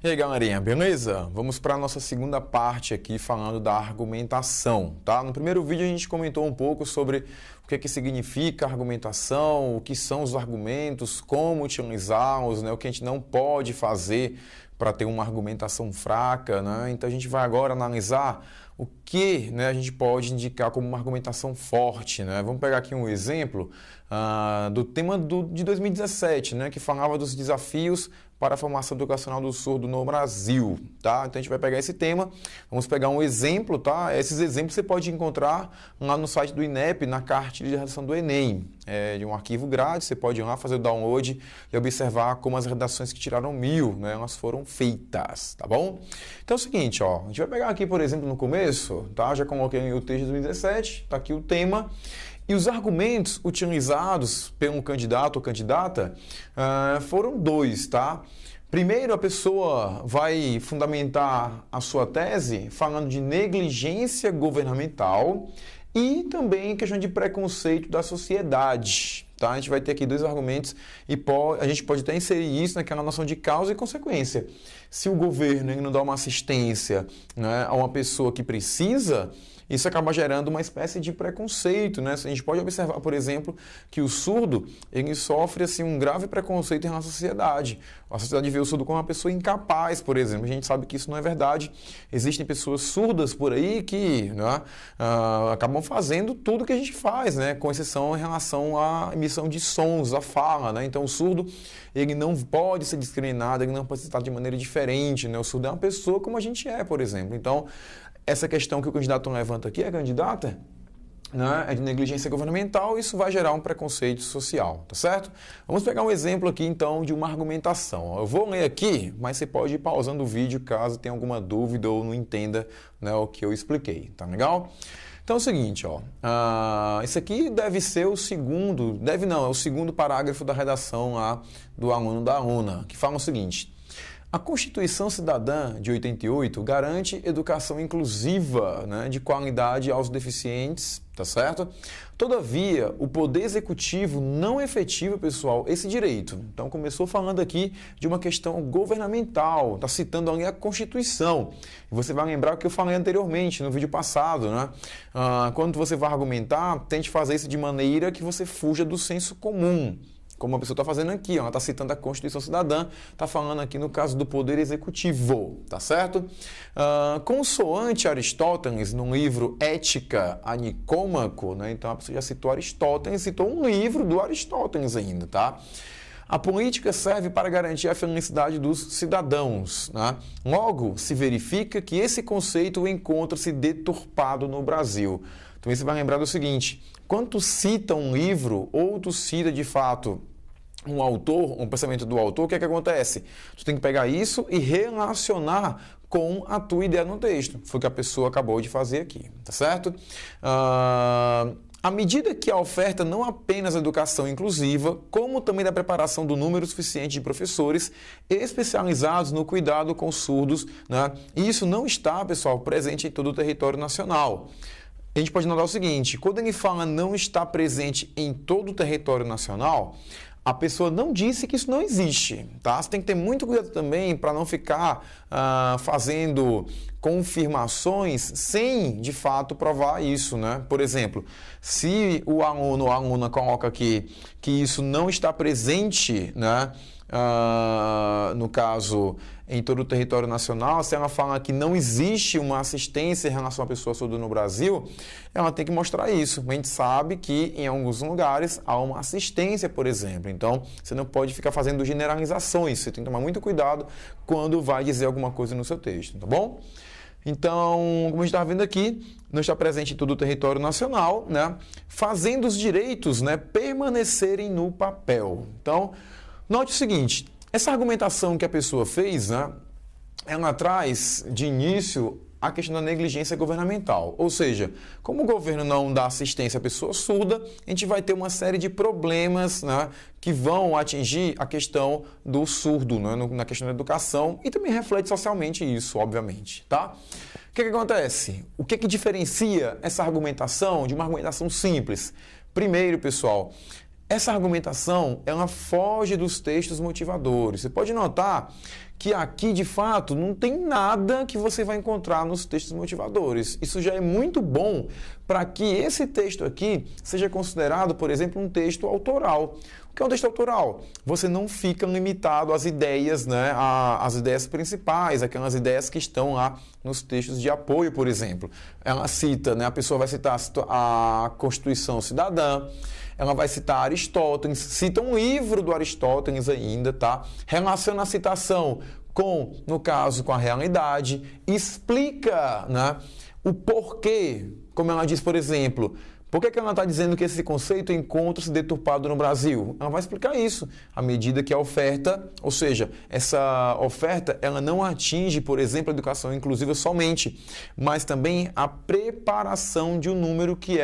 E aí, galerinha, beleza? Vamos para a nossa segunda parte aqui falando da argumentação, tá? No primeiro vídeo a gente comentou um pouco sobre o que significa argumentação, o que são os argumentos, como utilizá-los, né? O que a gente não pode fazer para ter uma argumentação fraca, né? Então a gente vai agora analisar o que, né, a gente pode indicar como uma argumentação forte, né? Vamos pegar aqui um exemplo do tema de 2017, né, que falava dos desafios para a formação educacional do surdo no Brasil, tá? Então a gente vai pegar esse tema, vamos pegar um exemplo, tá? Esses exemplos você pode encontrar lá no site do INEP, na cartilha de redação do Enem, de um arquivo grátis, você pode ir lá fazer o download e observar como as redações que tiraram 1000, né, elas foram feitas, tá bom? Então é o seguinte, ó, a gente vai pegar aqui, por exemplo, no começo, tá? Já coloquei o texto de 2017, tá aqui o tema. E os argumentos utilizados pelo candidato ou candidata foram dois, tá? Primeiro, a pessoa vai fundamentar a sua tese falando de negligência governamental e também questão de preconceito da sociedade. Tá? A gente vai ter aqui dois argumentos e a gente pode até inserir isso naquela noção de causa e consequência. Se o governo não dá uma assistência, né, a uma pessoa que precisa, isso acaba gerando uma espécie de preconceito, né? A gente pode observar, por exemplo, que o surdo ele sofre assim, um grave preconceito em relação à sociedade. A sociedade vê o surdo como uma pessoa incapaz, por exemplo. A gente sabe que isso não é verdade. Existem pessoas surdas por aí que, né, acabam fazendo tudo que a gente faz, né? Com exceção em relação à emissão de sons, à fala, né? Então o surdo ele não pode ser discriminado, ele não pode ser tratado de maneira diferente, né? O surdo é uma pessoa como a gente é, por exemplo. Então, essa questão que o candidato levanta aqui, a candidata, né, é de negligência governamental, isso vai gerar um preconceito social, tá certo? Vamos pegar um exemplo aqui, então, de uma argumentação. Eu vou ler aqui, mas você pode ir pausando o vídeo caso tenha alguma dúvida ou não entenda, né, o que eu expliquei, tá legal? Então é o seguinte, ó, esse aqui deve ser o segundo, é o segundo parágrafo da redação lá do aluno da aluna, que fala o seguinte: a Constituição Cidadã de 88 garante educação inclusiva, né, de qualidade aos deficientes, tá certo? Todavia, o Poder Executivo não efetiva, pessoal, esse direito. Então, começou falando aqui de uma questão governamental, está citando ali a Constituição. E você vai lembrar o que eu falei anteriormente, no vídeo passado, né? Quando você vai argumentar, tente fazer isso de maneira que você fuja do senso comum. Como a pessoa está fazendo aqui, ó, ela está citando a Constituição Cidadã, está falando aqui no caso do Poder Executivo, tá certo? Consoante Aristóteles, no livro Ética a Nicômaco, né? Então a pessoa já citou Aristóteles, citou um livro do Aristóteles ainda, tá? A política serve para garantir a felicidade dos cidadãos, né? Logo, se verifica que esse conceito encontra-se deturpado no Brasil. Então você vai lembrar do seguinte: quando tu cita um livro ou tu cita de fato um autor, um pensamento do autor, o que é que acontece? Tu tem que pegar isso e relacionar com a tua ideia no texto. Foi o que a pessoa acabou de fazer aqui, tá certo? À medida que a oferta não apenas a educação inclusiva, como também da preparação do número suficiente de professores especializados no cuidado com surdos, né? E isso não está, pessoal, presente em todo o território nacional. A gente pode notar o seguinte: quando ele fala não está presente em todo o território nacional, a pessoa não disse que isso não existe, tá? Você tem que ter muito cuidado também para não ficar fazendo confirmações sem, de fato, provar isso, né? Por exemplo, se o aluno ou a aluna coloca aqui que isso não está presente, né? No caso, em todo o território nacional, se ela fala que não existe uma assistência em relação à pessoa surda no Brasil, ela tem que mostrar isso. A gente sabe que em alguns lugares há uma assistência, por exemplo. Então, você não pode ficar fazendo generalizações. Você tem que tomar muito cuidado quando vai dizer alguma coisa no seu texto, tá bom? Então, como a gente está vendo aqui, não está presente em todo o território nacional, né? Fazendo os direitos, né, permanecerem no papel. Então, note o seguinte: essa argumentação que a pessoa fez, né, ela traz de início a questão da negligência governamental. Ou seja, como o governo não dá assistência à pessoa surda, a gente vai ter uma série de problemas, né, que vão atingir a questão do surdo, né, na questão da educação, e também reflete socialmente isso, obviamente, tá? O que acontece? O que diferencia essa argumentação de uma argumentação simples? Primeiro, pessoal, essa argumentação, ela foge dos textos motivadores. Você pode notar que aqui, de fato, não tem nada que você vai encontrar nos textos motivadores. Isso já é muito bom para que esse texto aqui seja considerado, por exemplo, um texto autoral. O que é um texto autoral? Você não fica limitado às ideias, né, às ideias principais, aquelas ideias que estão lá nos textos de apoio, por exemplo. Ela cita, né, a pessoa vai citar a Constituição Cidadã, ela vai citar Aristóteles, cita um livro do Aristóteles ainda, tá? Relaciona a citação com, no caso, com a realidade, explica, né, o porquê, como ela diz, por exemplo, por que ela está dizendo que esse conceito encontra-se deturpado no Brasil? Ela vai explicar isso, à medida que a oferta, ou seja, essa oferta, ela não atinge, por exemplo, a educação inclusiva somente, mas também a preparação de um número que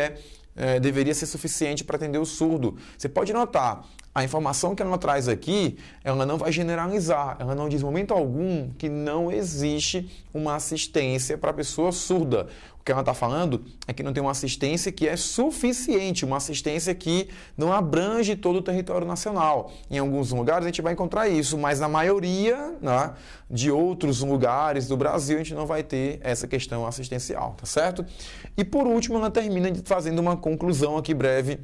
deveria ser suficiente para atender o surdo. Você pode notar, a informação que ela traz aqui, ela não vai generalizar, ela não diz em momento algum que não existe uma assistência para a pessoa surda. O que ela está falando é que não tem uma assistência que é suficiente, uma assistência que não abrange todo o território nacional. Em alguns lugares a gente vai encontrar isso, mas na maioria, né, de outros lugares do Brasil a gente não vai ter essa questão assistencial, tá certo? E por último, ela termina fazendo uma conclusão aqui breve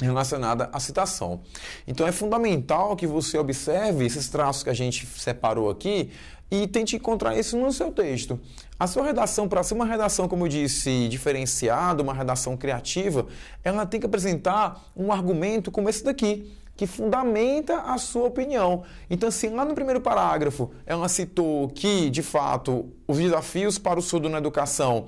relacionada à citação. Então é fundamental que você observe esses traços que a gente separou aqui e tente encontrar isso no seu texto. A sua redação, para ser uma redação, como eu disse, diferenciada, uma redação criativa, ela tem que apresentar um argumento como esse daqui, que fundamenta a sua opinião. Então, assim, lá no primeiro parágrafo, ela citou que, de fato, os desafios para o surdo na educação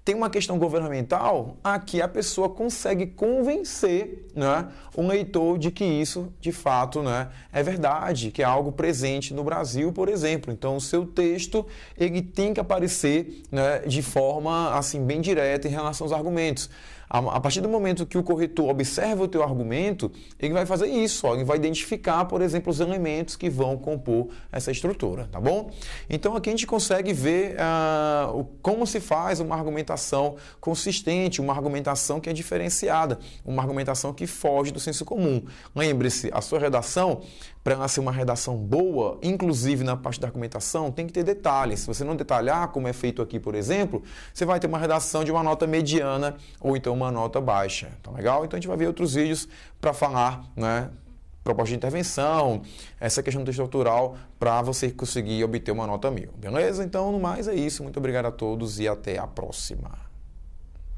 tem uma questão governamental, aqui a pessoa consegue convencer, né, o leitor de que isso, de fato, né, é verdade, que é algo presente no Brasil, por exemplo. Então, o seu texto ele tem que aparecer, né, de forma assim, bem direta em relação aos argumentos. A partir do momento que o corretor observa o teu argumento, ele vai fazer isso, ó, ele vai identificar, por exemplo, os elementos que vão compor essa estrutura, tá bom? Então aqui a gente consegue ver como se faz uma argumentação consistente, uma argumentação que é diferenciada, uma argumentação que foge do senso comum. Lembre-se, a sua redação, para ela ser uma redação boa, inclusive na parte da argumentação, tem que ter detalhes. Se você não detalhar, como é feito aqui, por exemplo, você vai ter uma redação de uma nota mediana ou então uma nota baixa. Tá legal? Então a gente vai ver outros vídeos para falar, né, proposta de intervenção, essa questão do texto autoral, para você conseguir obter uma nota 1000. Beleza? Então, no mais é isso. Muito obrigado a todos e até a próxima.